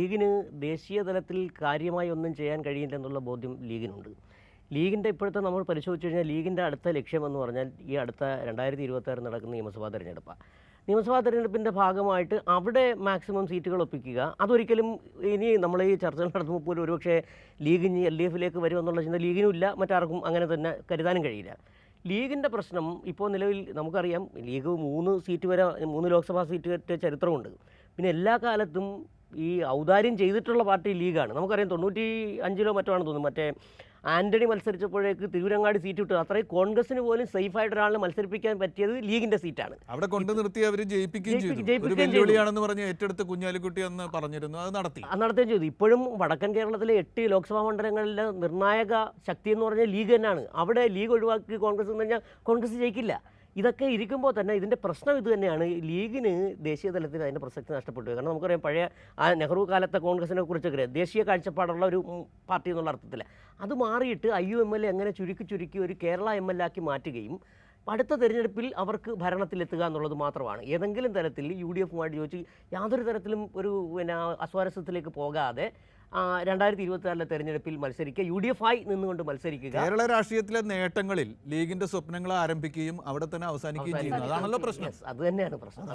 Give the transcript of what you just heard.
ലീഗിന് ദേശീയ തലത്തിൽ കാര്യമായി ഒന്നും ചെയ്യാൻ കഴിയില്ലെന്നുള്ള ബോധ്യം ലീഗിനുണ്ട്. ലീഗിൻ്റെ ഇപ്പോഴത്തെ നമ്മൾ പരിശോധിച്ച് കഴിഞ്ഞാൽ ലീഗിൻ്റെ അടുത്ത ലക്ഷ്യമെന്ന് പറഞ്ഞാൽ ഈ അടുത്ത 2026 നടക്കുന്ന നിയമസഭാ തെരഞ്ഞെടുപ്പാണ്. നിയമസഭാ തെരഞ്ഞെടുപ്പിൻ്റെ ഭാഗമായിട്ട് അവിടെ മാക്സിമം സീറ്റുകൾ ഒപ്പിക്കുക. അതൊരിക്കലും ഇനി നമ്മൾ ഈ ചർച്ചകൾ നടത്തുമ്പോൾ പോലും ഒരുപക്ഷെ ലീഗ് ഇനി LDFിലേക്ക് വരുമെന്നുള്ള ചിന്ത ലീഗിനും ഇല്ല, മറ്റാർക്കും അങ്ങനെ തന്നെ കരുതാനും കഴിയില്ല. ലീഗിൻ്റെ പ്രശ്നം ഇപ്പോൾ നിലവിൽ നമുക്കറിയാം, ലീഗ് 3 സീറ്റ് വരെ 3 ലോക്സഭാ സീറ്റ് വരെ ചരിത്രമുണ്ട്. പിന്നെ എല്ലാ കാലത്തും ഈ ഔദാര്യം ചെയ്തിട്ടുള്ള പാർട്ടി ലീഗാണ്. നമുക്കറിയാം 95 മറ്റോ ആണെന്ന് തോന്നുന്നു, മറ്റേ ആൻ്റണി മത്സരിച്ചപ്പോഴേക്ക് തിരുവരങ്ങാടി സീറ്റ് കിട്ടുക. അത്രയും കോൺഗ്രസിന് പോലും സേഫായിട്ട് ഒരാളെ മത്സരിപ്പിക്കാൻ പറ്റിയത് ലീഗിൻ്റെ സീറ്റാണ്. അവിടെ കൊണ്ടു നിർത്തി അവർ ജയിപ്പിക്കുകയും ചെയ്തു. വെല്ലുവിളിയാണെന്ന് പറഞ്ഞ് ഏറ്റെടുത്ത് കുഞ്ഞാലിക്കുട്ടി എന്ന് പറഞ്ഞിരുന്നു, അത് നടത്തുകയും ചെയ്തു. ഇപ്പോഴും വടക്കൻ കേരളത്തിലെ 8 ലോക്സഭാ മണ്ഡലങ്ങളിലെ നിർണായക ശക്തി എന്ന് പറഞ്ഞാൽ ലീഗ് തന്നെയാണ്. അവിടെ ലീഗ് ഒഴിവാക്കി കോൺഗ്രസ് എന്ന് പറഞ്ഞാൽ കോൺഗ്രസ് ജയിക്കില്ല. ഇതൊക്കെ ഇരിക്കുമ്പോൾ തന്നെ ഇതിൻ്റെ പ്രശ്നം ഇത് തന്നെയാണ്. ലീഗിന് ദേശീയ തലത്തിൽ അതിൻ്റെ പ്രസക്തി നഷ്ടപ്പെട്ടു. കാരണം നമുക്കറിയാം, പഴയ ആ നെഹ്റു കാലത്തെ കോൺഗ്രസിനെ കുറിച്ചൊക്കെ ദേശീയ കാഴ്ചപ്പാടുള്ള ഒരു പാർട്ടി എന്നുള്ള അർത്ഥത്തിൽ അത് മാറിയിട്ട് IUML എങ്ങനെ ചുരുക്കി ഒരു കേരള ML ആക്കി മാറ്റുകയും അടുത്ത തെരഞ്ഞെടുപ്പിൽ അവർക്ക് ഭരണത്തിലെത്തുക എന്നുള്ളത് മാത്രമാണ്. ഏതെങ്കിലും തരത്തിൽ UDFുമായിട്ട് ചോദിച്ച് യാതൊരു തരത്തിലും ഒരു അസ്വാരസ്യത്തിലേക്ക് പോകാതെ 2024 തെരഞ്ഞെടുപ്പിൽ മത്സരിക്കുക, UDF ആയി നിന്നുകൊണ്ട് മത്സരിക്കുക. കേരള രാഷ്ട്രീയത്തിലെ നേട്ടങ്ങളിൽ ലീഗിന്റെ സ്വപ്നങ്ങൾ ആരംഭിക്കുകയും അവിടെ തന്നെ അവസാനിക്കുകയും ചെയ്യുന്നു. അതാണല്ലോ പ്രശ്നം. അത് തന്നെയാണ് പ്രശ്നം.